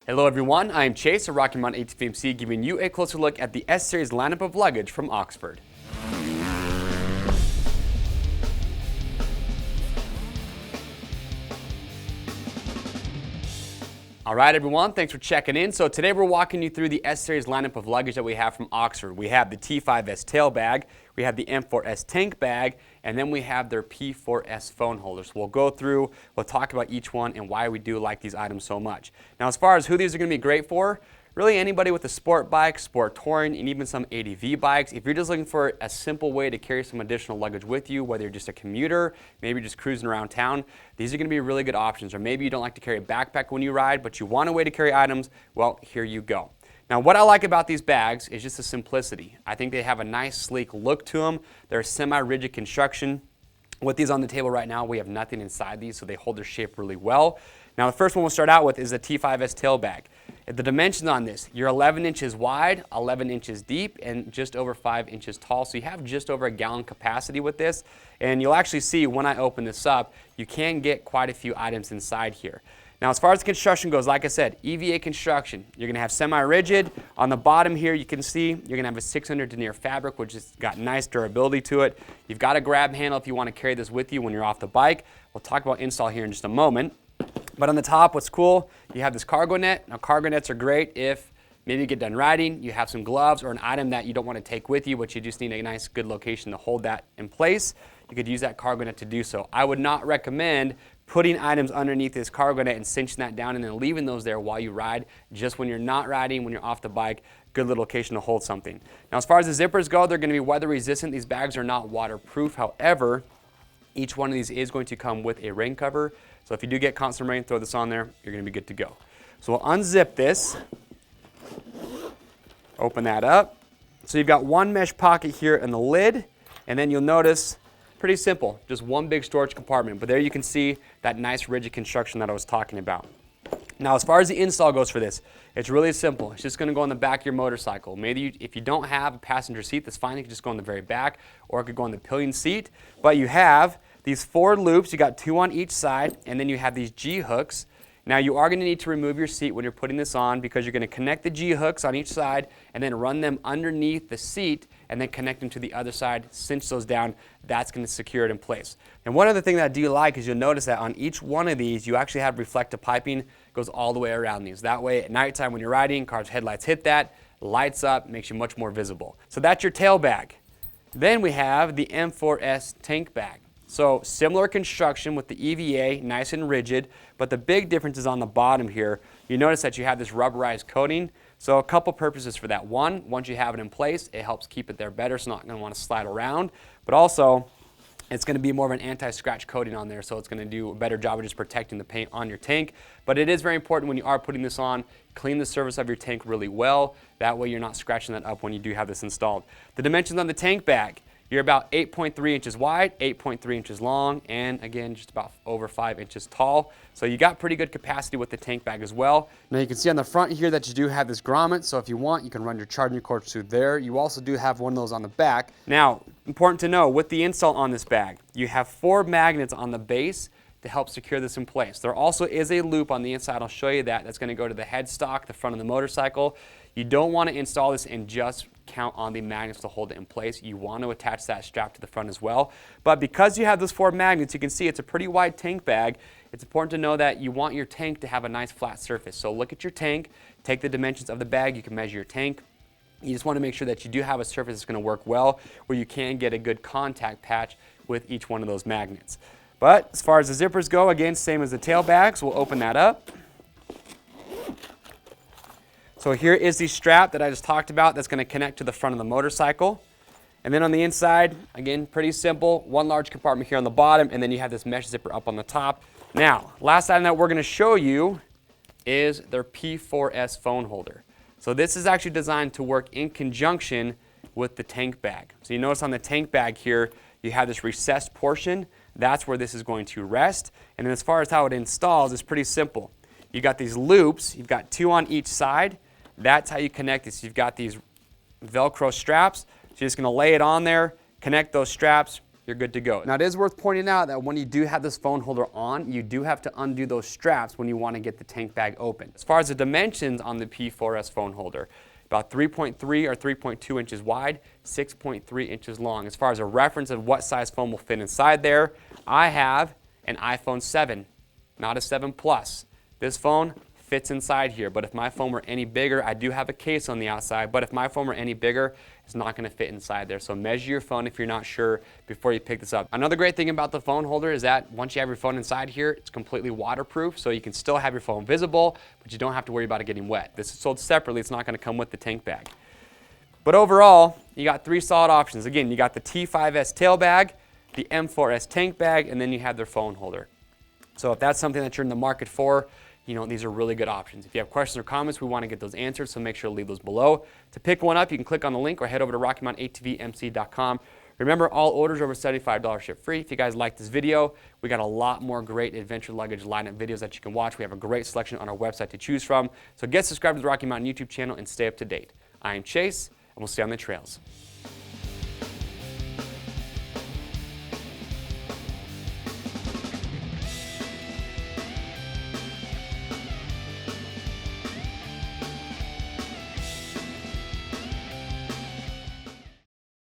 Hello everyone, I'm Chase of Rocky Mountain ATVMC giving you a closer look at the S-Series lineup of luggage from Oxford. All right everyone, thanks for checking in. So today we're walking you through the S-Series lineup of luggage that we have from Oxford. We have the T5S tail bag, we have the M4S tank bag, and then we have their P4S phone holder. So we'll go through, we'll talk about each one and why we do like these items so much. Now as far as who these are going to be great for, really anybody with a sport bike, sport touring, and even some ADV bikes. If you're just looking for a simple way to carry some additional luggage with you, whether you're just a commuter, maybe just cruising around town, these are going to be really good options. Or maybe you don't like to carry a backpack when you ride, but you want a way to carry items, well, here you go. Now what I like about these bags is just the simplicity. I think they have a nice sleek look to them. They're semi-rigid construction. With these on the table right now, we have nothing inside these, so they hold their shape really well. Now the first one we'll start out with is the T5S tail bag. The dimensions on this, you're 11 inches wide, 11 inches deep, and just over 5 inches tall. So you have just over a gallon capacity with this. And you'll actually see when I open this up, you can get quite a few items inside here. Now as far as the construction goes, like I said, EVA construction. You're going to have semi-rigid. On the bottom here you can see you're going to have a 600 denier fabric, which has got nice durability to it. You've got a grab handle if you want to carry this with you when you're off the bike. We'll talk about install here in just a moment. But on the top, what's cool, you have this cargo net. Now cargo nets are great if maybe you get done riding, you have some gloves or an item that you don't want to take with you, but you just need a nice good location to hold that in place. You could use that cargo net to do so. I would not recommend putting items underneath this cargo net and cinching that down and then leaving those there while you ride. Just when you're not riding, when you're off the bike, good little location to hold something. Now as far as the zippers go, they're going to be weather resistant. These bags are not waterproof. However, each one of these is going to come with a rain cover. So if you do get constant rain, throw this on there, you're going to be good to go. So we'll unzip this, open that up. So you've got one mesh pocket here in the lid, and then you'll notice, pretty simple, just one big storage compartment. But there you can see that nice rigid construction that I was talking about. Now as far as the install goes for this, it's really simple. It's just going to go on the back of your motorcycle. Maybe if you don't have a passenger seat, that's fine. You can just go on the very back, or it could go on the pillion seat. But you have these 4 loops, you got 2 on each side, and then you have these G-hooks. Now you are going to need to remove your seat when you're putting this on because you're going to connect the G-hooks on each side and then run them underneath the seat and then connect them to the other side, cinch those down. That's going to secure it in place. And one other thing that I do like is you'll notice that on each one of these you actually have reflective piping goes all the way around these. That way at nighttime when you're riding, car's headlights hit that, lights up, makes you much more visible. So that's your tail bag. Then we have the M4S tank bag. So similar construction with the EVA, nice and rigid, but the big difference is on the bottom here. You notice that you have this rubberized coating. So a couple purposes for that. One, once you have it in place, it helps keep it there better. It's not going to want to slide around. But also, it's going to be more of an anti-scratch coating on there, so it's going to do a better job of just protecting the paint on your tank. But it is very important when you are putting this on, clean the surface of your tank really well. That way you're not scratching that up when you do have this installed. The dimensions on the tank bag. You're about 8.3 inches wide, 8.3 inches long, and again, just about over 5 inches tall. So you got pretty good capacity with the tank bag as well. Now you can see on the front here that you do have this grommet, so if you want, you can run your charging cords through there. You also do have one of those on the back. Now, important to know, with the install on this bag, you have 4 magnets on the base to help secure this in place. There also is a loop on the inside, I'll show you that, that's going to go to the headstock, the front of the motorcycle. You don't want to install this and just count on the magnets to hold it in place. You want to attach that strap to the front as well. But because you have those 4 magnets, you can see it's a pretty wide tank bag. It's important to know that you want your tank to have a nice flat surface. So look at your tank, take the dimensions of the bag, you can measure your tank. You just want to make sure that you do have a surface that's going to work well, where you can get a good contact patch with each one of those magnets. But as far as the zippers go, again, same as the tail bags. We'll open that up. So here is the strap that I just talked about that's going to connect to the front of the motorcycle. And then on the inside, again, pretty simple. One large compartment here on the bottom, and then you have this mesh zipper up on the top. Now, last item that we're going to show you is their P4S phone holder. So this is actually designed to work in conjunction with the tank bag. So you notice on the tank bag here, you have this recessed portion. That's where this is going to rest. And then as far as how it installs, it's pretty simple. You've got these loops. You've got 2 on each side. That's how you connect this. You've got these Velcro straps. So you're just going to lay it on there, connect those straps. you're good to go. Now it is worth pointing out that when you do have this phone holder on, you do have to undo those straps when you want to get the tank bag open. As far as the dimensions on the P4S phone holder, about 3.3 or 3.2 inches wide, 6.3 inches long. As far as a reference of what size phone will fit inside there, I have an iPhone 7, not a 7 Plus. This phone fits inside here, but if my phone were any bigger, I do have a case on the outside, but if my phone were any bigger, it's not going to fit inside there. So measure your phone if you're not sure before you pick this up. Another great thing about the phone holder is that once you have your phone inside here, it's completely waterproof, so you can still have your phone visible, but you don't have to worry about it getting wet. This is sold separately. It's not going to come with the tank bag. But overall, you got 3 solid options. Again, you got the T5S tail bag, the M4S tank bag, and then you have their phone holder. So if that's something that you're in the market for, these are really good options. If you have questions or comments, we want to get those answered, so make sure to leave those below. To pick one up, you can click on the link or head over to RockyMountainATVMC.com. Remember, all orders over $75 ship free. If you guys like this video, we got a lot more great adventure luggage lineup videos that you can watch. We have a great selection on our website to choose from. So get subscribed to the Rocky Mountain YouTube channel and stay up to date. I am Chase, and we'll see you on the trails.